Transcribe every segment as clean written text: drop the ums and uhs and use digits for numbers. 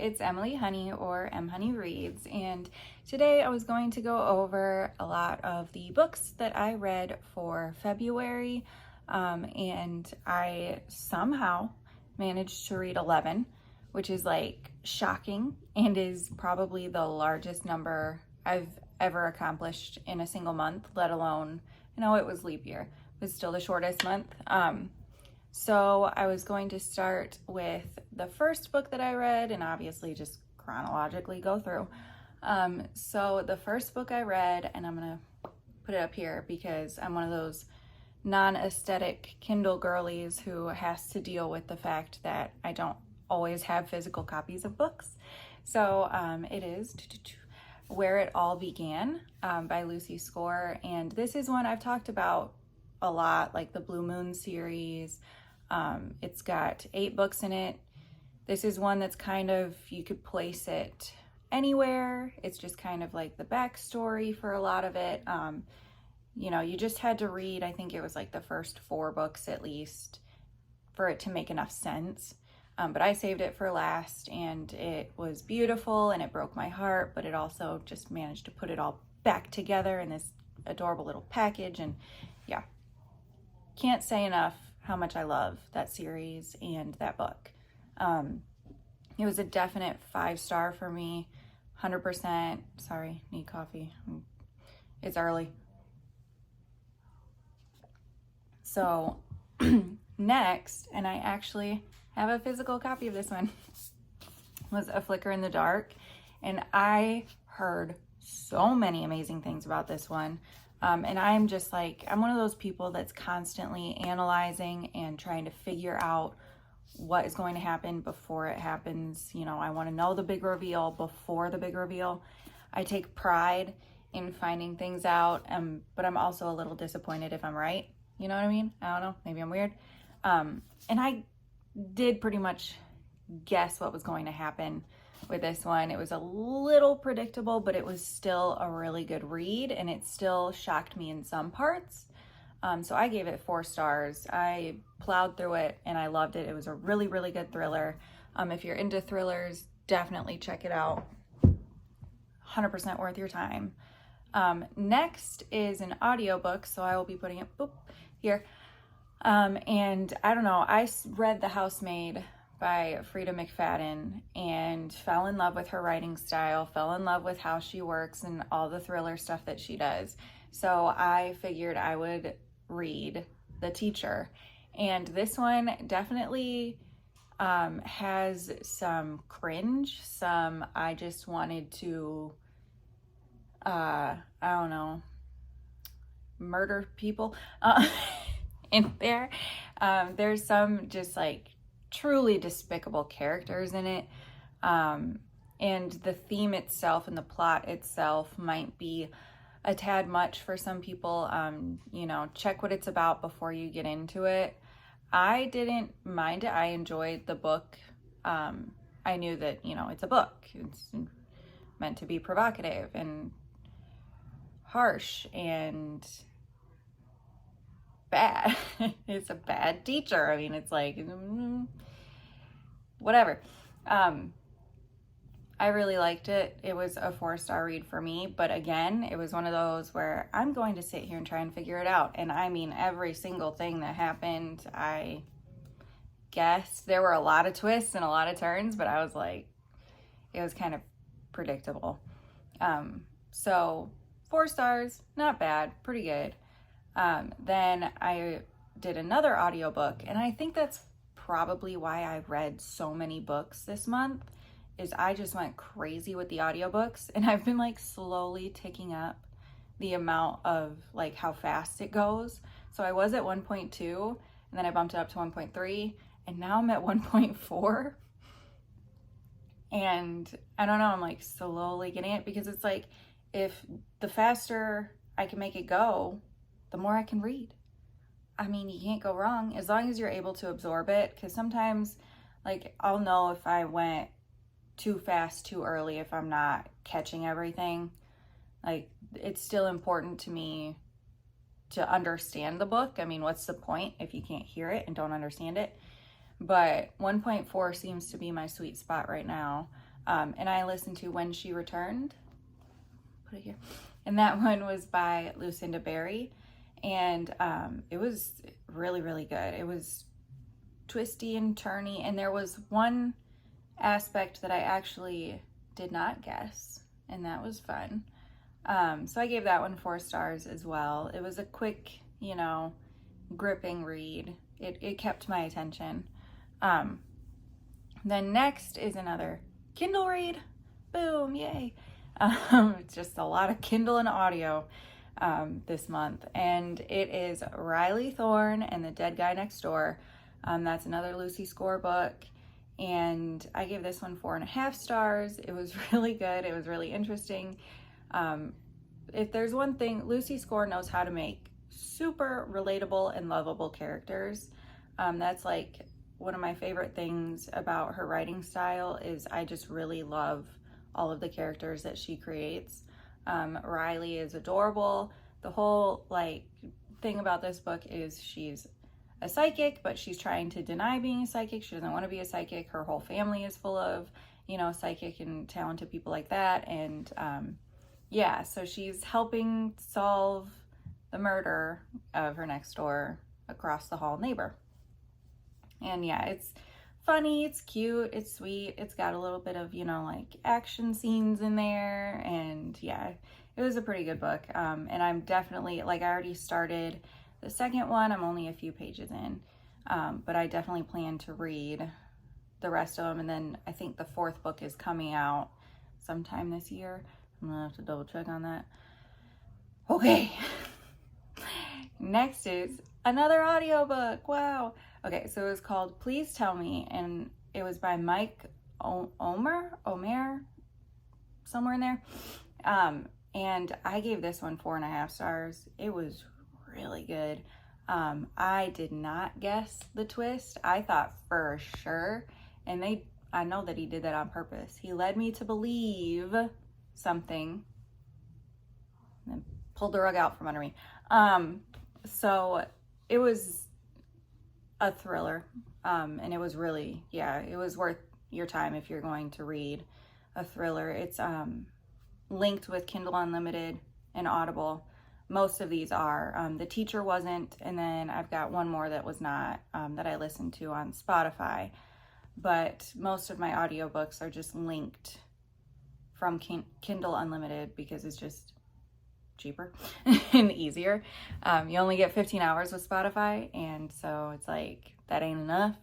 it's Emily Honey, or M Honey Reads, and today I was going to go over a lot of the books that I read for February, and I somehow managed to read 11, which is like shocking and is probably the largest number I've ever accomplished in a single month, let alone, it was leap year. It was still the shortest month. So I was going to start with the first book that I read and obviously just chronologically go through. So the first book I read, and I'm going to put it up here because I'm one of those non-aesthetic Kindle girlies who has to deal with the fact that I don't always have physical copies of books. So it is Where It All Began by Lucy Score. And this is one I've talked about a lot, like the Blue Moon series. It's got 8 books in it. This is one that's kind of, you could place it anywhere. It's just kind of like the backstory for a lot of it. You just had to read, I think it was like the first 4 books at least for it to make enough sense. But I saved it for last, and it was beautiful and it broke my heart, but it also just managed to put it all back together in this adorable little package. And yeah, can't say enough how much I love that series and that book. It was a definite 5-star for me, 100%. Sorry, need coffee. It's early. So next, and I actually have a physical copy of this one, was A Flicker in the Dark. And I heard so many amazing things about this one. And I'm just like, I'm one of those people that's constantly analyzing and trying to figure out what is going to happen before it happens. I want to know the big reveal before the big reveal. I take pride in finding things out, but I'm also a little disappointed if I'm right. You know what I mean? I don't know. Maybe I'm weird. And I did pretty much guess what was going to happen with this one. It was a little predictable, but it was still a really good read, and it still shocked me in some parts. So I gave it 4 stars. I plowed through it and I loved it. It was a really, really good thriller. If you're into thrillers, definitely check it out. 100% worth your time. Next is an audiobook, so I will be putting it here. And I don't know, I read The Housemaid by Frida McFadden and fell in love with her writing style, fell in love with how she works and all the thriller stuff that she does. So I figured I would read The Teacher. And this one definitely has some cringe, some I just wanted to, I don't know, murder people in there. There's some just like truly despicable characters in it, and the theme itself and the plot itself might be a tad much for some people. Check what it's about before you get into it. I didn't mind it. I enjoyed the book. I knew that it's a book, it's meant to be provocative and harsh and bad. It's a bad teacher. I mean, it's like whatever. I really liked it. It was a 4-star read for me, but again, it was one of those where I'm going to sit here and try and figure it out. And I mean, every single thing that happened, I guessed. There were a lot of twists and a lot of turns, but I was like, it was kind of predictable. So 4 stars, not bad, pretty good. Then I did another audiobook, and I think that's probably why I read so many books this month, is I just went crazy with the audiobooks, and I've been like slowly ticking up the amount of like how fast it goes. So I was at 1.2, and then I bumped it up to 1.3, and now I'm at 1.4. And I don't know, I'm like slowly getting it, because it's like, if the faster I can make it go, the more I can read. I mean, you can't go wrong as long as you're able to absorb it. Because sometimes, like, I'll know if I went too fast too early if I'm not catching everything. Like, it's still important to me to understand the book. I mean, what's the point if you can't hear it and don't understand it? But 1.4 seems to be my sweet spot right now. And I listened to When She Returned. Put it here. And that one was by Lucinda Berry. And it was really, really good. It was twisty and turny. And there was one aspect that I actually did not guess. And that was fun. So I gave that one 4 stars as well. It was a quick, you know, gripping read. It kept my attention. Then next is another Kindle read. Boom, yay. It's just a lot of Kindle and audio this month. And it is Riley Thorne and the Dead Guy Next Door. That's another Lucy Score book. And I gave this one 4.5 stars. It was really good. It was really interesting. If there's one thing, Lucy Score knows how to make super relatable and lovable characters. That's like one of my favorite things about her writing style is I just really love all of the characters that she creates. Riley is adorable. The whole like thing about this book is she's a psychic, but she's trying to deny being a psychic. She doesn't want to be a psychic. Her whole family is full of, you know, psychic and talented people like that. And yeah, so she's helping solve the murder of her next door across the hall neighbor. And yeah, it's funny, it's cute, it's sweet, it's got a little bit of, you know, like action scenes in there. And yeah, it was a pretty good book. And I'm definitely, like, I already started the second one. I'm only a few pages in, but I definitely plan to read the rest of them. And then I think the 4th book is coming out sometime this year. I'm gonna have to double check on that. Okay. Next is another audiobook. Wow. Okay, so it was called Please Tell Me, and it was by Mike Omer, somewhere in there. And I gave this one 4.5 stars. It was really good. I did not guess the twist. I thought for sure, and I know that he did that on purpose. He led me to believe something and then pulled the rug out from under me. So it was a thriller, and it was really, yeah, it was worth your time if you're going to read a thriller. It's linked with Kindle Unlimited and Audible. Most of these are. The Teacher wasn't, and then I've got one more that was not, that I listened to on Spotify. But most of my audiobooks are just linked from Kindle Unlimited because it's just cheaper and easier. You only get 15 hours with Spotify, and so it's like, that ain't enough.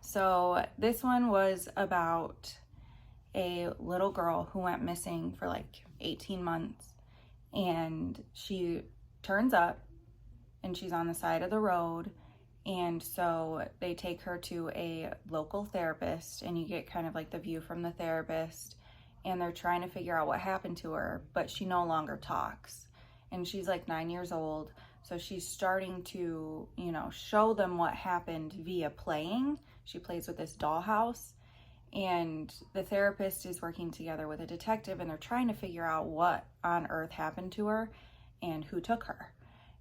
So this one was about a little girl who went missing for like 18 months, and she turns up and she's on the side of the road. And so they take her to a local therapist, and you get kind of like the view from the therapist, and they're trying to figure out what happened to her, but she no longer talks. And she's like 9 years old. So she's starting to, you know, show them what happened via playing. She plays with this dollhouse, and the therapist is working together with a detective, and they're trying to figure out what on earth happened to her and who took her.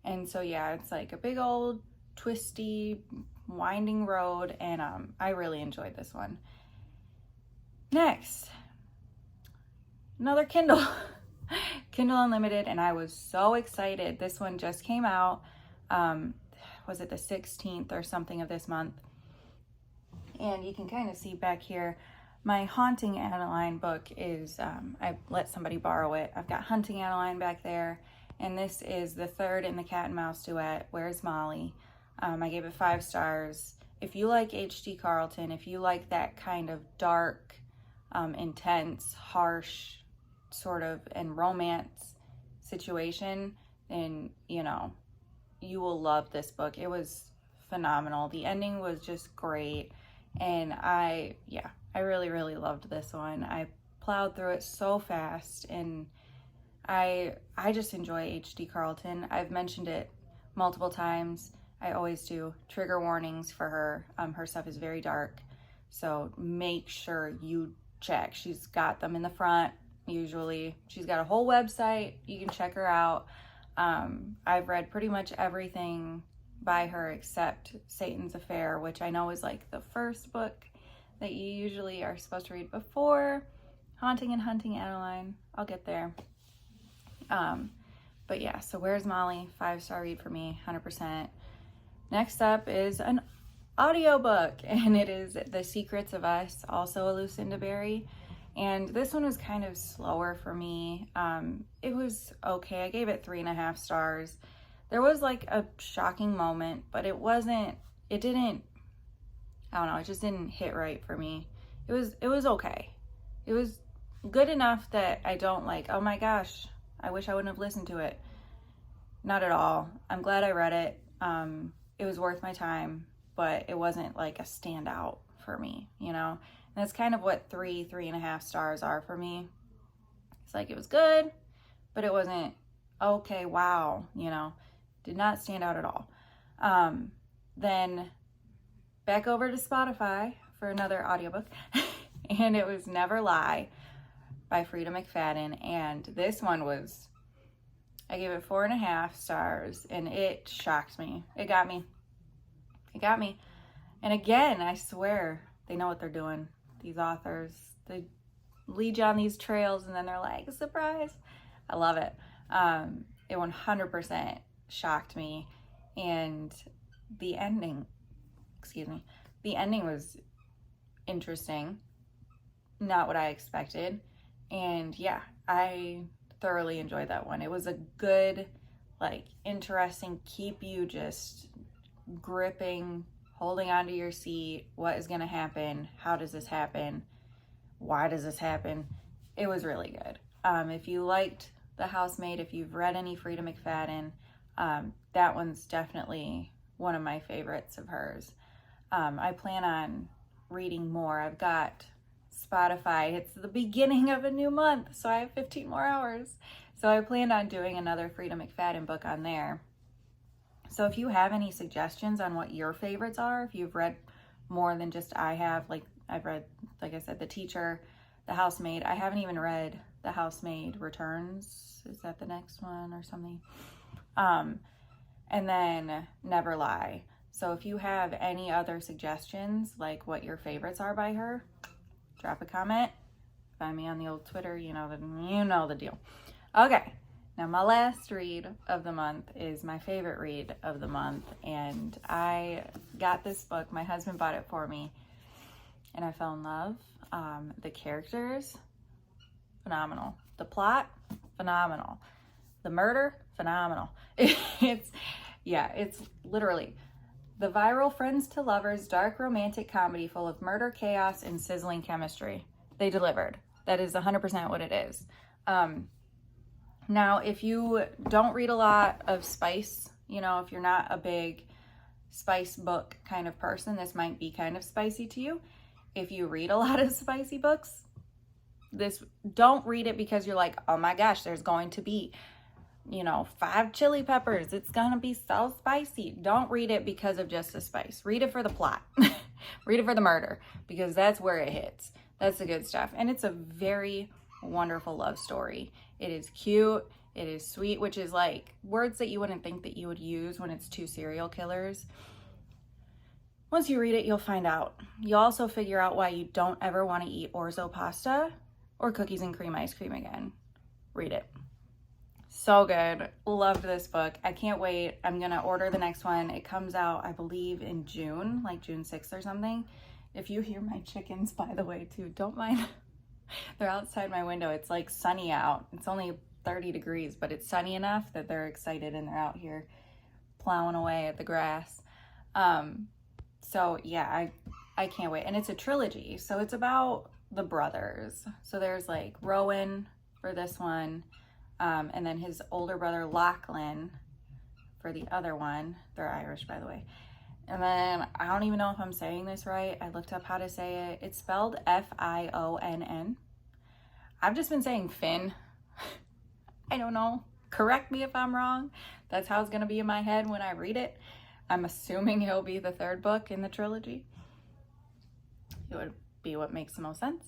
And so, yeah, it's like a big old twisty, winding road, and I really enjoyed this one. Next, another Kindle. Kindle Unlimited, and I was so excited. This one just came out. Was it the 16th or something of this month? And you can kind of see back here, my Haunting Adeline book is, I let somebody borrow it. I've got Hunting Adeline back there, and this is the 3rd in the Cat and Mouse duet, Where's Molly? I gave it 5 stars. If you like H.D. Carlton, if you like that kind of dark, intense, harsh sort of and romance situation, then, you know, you will love this book. It was phenomenal. The ending was just great, and I really, really loved this one. I plowed through it so fast, and I just enjoy H.D. Carlton. I've mentioned it multiple times. I always do. Trigger warnings for her. Her stuff is very dark, so make sure you check. She's got them in the front, usually. She's got a whole website. You can check her out. I've read pretty much everything by her except Satan's Affair, which I know is like the first book that you usually are supposed to read before Haunting and Hunting Adeline. I'll get there. But yeah, so Where's Molly? 5-star read for me, 100%. Next up is an audiobook, and it is The Secrets of Us, also a Lucinda Berry. And this one was kind of slower for me. It was okay. I gave it 3.5 stars. There was like a shocking moment, but it didn't, I don't know, it just didn't hit right for me. It was okay. It was good enough that I don't like, oh my gosh, I wish I wouldn't have listened to it. Not at all. I'm glad I read it. It was worth my time, but it wasn't like a standout for me, you know? And that's kind of what 3.5 stars are for me. It's like, it was good, but it wasn't, okay, wow, you know? Did not stand out at all. Then back over to Spotify for another audiobook, and it was Never Lie by Freida McFadden. And this one was, I gave it 4.5 stars, and it shocked me. It got me. And again, I swear, they know what they're doing. These authors, they lead you on these trails, and then they're like, surprise. I love it. It 100% shocked me. And the ending was interesting. Not what I expected. And yeah, I thoroughly enjoyed that one. It was a good, like, interesting, keep you just gripping, holding onto your seat. What is going to happen? How does this happen? Why does this happen? It was really good. If you liked The Housemaid, if you've read any Freida McFadden, that one's definitely one of my favorites of hers. I plan on reading more. I've got Spotify. It's the beginning of a new month, so I have 15 more hours. So I plan on doing another Freida McFadden book on there. So if you have any suggestions on what your favorites are, if you've read more than just I have, like I've read, like I said, The Teacher, The Housemaid. I haven't even read The Housemaid Returns. Is that the next one or something? And then Never Lie. So if you have any other suggestions, like what your favorites are by her, drop a comment. Find me on the old Twitter. You know the deal. Okay. Now, my last read of the month is my favorite read of the month, and I got this book. My husband bought it for me, and I fell in love. The characters, phenomenal. The plot, phenomenal. The murder, phenomenal. It's literally the viral Friends to Lovers dark romantic comedy full of murder, chaos, and sizzling chemistry. They delivered. That is 100% what it is. Now, if you don't read a lot of spice, you know, if you're not a big spice book kind of person, this might be kind of spicy to you. If you read a lot of spicy books, don't read it because you're like, oh my gosh, there's going to be, 5 chili peppers. It's going to be so spicy. Don't read it because of just the spice. Read it for the plot. Read it for the murder, because that's where it hits. That's the good stuff. And it's a very wonderful love story. It is cute. It is sweet, which is like words that you wouldn't think that you would use when it's 2 serial killers. Once you read it, you'll find out. You'll also figure out why you don't ever want to eat orzo pasta or cookies and cream ice cream again. Read it. So good. Loved this book. I can't wait. I'm going to order the next one. It comes out, I believe, in June, like June 6th or something. If you hear my chickens, by the way, too, don't mind. They're outside my window. It's like sunny out. It's only 30 degrees, but it's sunny enough that they're excited and they're out here plowing away at the grass. So yeah, I can't wait. And it's a trilogy. So it's about the brothers. So there's like Rowan for this one. And then his older brother Lachlan for the other one. They're Irish, by the way. And then I don't even know if I'm saying this right. I looked up how to say it. It's spelled Fionn. I've just been saying Finn. I don't know. Correct me if I'm wrong. That's how it's going to be in my head when I read it. I'm assuming he'll be the 3rd book in the trilogy. It would be what makes the most sense.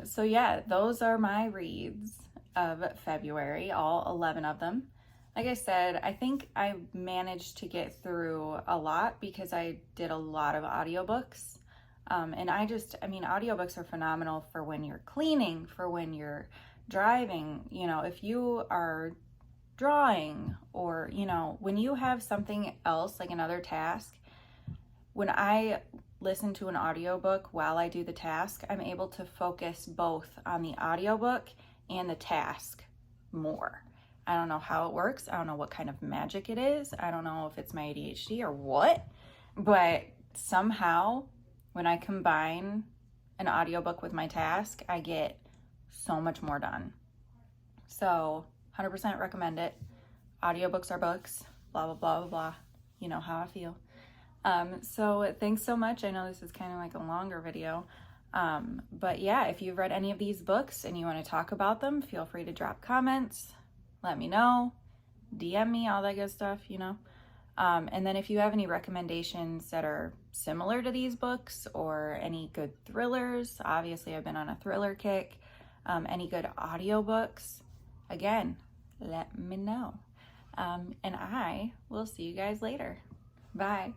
So yeah, those are my reads of February, all 11 of them. Like I said, I think I managed to get through a lot because I did a lot of audiobooks. And I mean, audiobooks are phenomenal for when you're cleaning, for when you're driving, you know, if you are drawing, or, you know, when you have something else, like another task. When I listen to an audiobook while I do the task, I'm able to focus both on the audiobook and the task more. I don't know how it works. I don't know what kind of magic it is. I don't know if it's my ADHD or what, but somehow when I combine an audiobook with my task, I get so much more done. So 100% recommend it. Audiobooks are books, blah, blah, blah, blah, blah. You know how I feel. So thanks so much. I know this is kind of like a longer video. But yeah, if you've read any of these books and you want to talk about them, feel free to drop comments. Let me know. DM me, all that good stuff, you know. And then if you have any recommendations that are similar to these books, or any good thrillers, obviously I've been on a thriller kick, any good audiobooks, again, let me know. And I will see you guys later. Bye.